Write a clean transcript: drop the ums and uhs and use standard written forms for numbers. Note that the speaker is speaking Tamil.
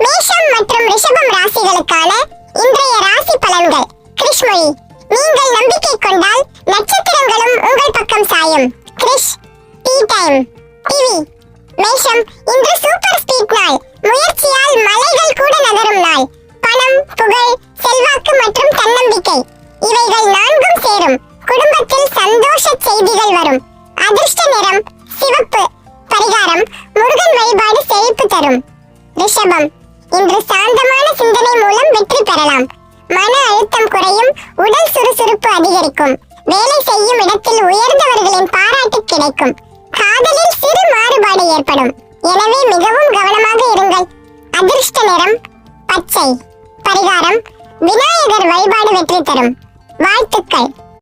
மேஷம் மற்றும் ரிஷபம் ராசிகளுக்கான இன்றைய ராசி பலன்கள். கிருஷ்மொழி. நீங்கள் நம்பிக்கை கொண்டால் நட்சத்திரங்களும் உங்கள் பக்கம் சாயும். கிருஷ். Tea time. டிவி. மேஷம். இன்று சூப்பர் ஸ்பீட் நாள். முயற்சியால் மலைகள் கூட நகரும் நாள். பணம், புகழ், செல்வாக்கு மற்றும் தன்னம்பிக்கை இவைகள் நான்கும் சேரும். குடும்பத்தில் சந்தோஷ செய்திகள் வரும். அதிர்ஷ்ட நிறம் சிவப்பு. பரிகாரம் முருகன் வழிபாடு செழிப்பு தரும். ரிஷபம். இன்று சாந்தமான சிந்தனை மூலம் வெற்றி பெறலாம். மன அழுத்தம் குறையும். உடல் சுறுசுறுப்பு அதிகரிக்கும். வேலை செய்யும் இடத்தில் உயர்ந்தவர்களின் பாராட்டு கிடைக்கும். காதலில் சிறு மாறுபாடு ஏற்படும். எனவே மிகவும் கவனமாக இருங்கள். அதிர்ஷ்ட நிறம் பச்சை. பரிகாரம் விநாயகர் வழிபாடு வெற்றி தரும். வாழ்த்துக்கள்.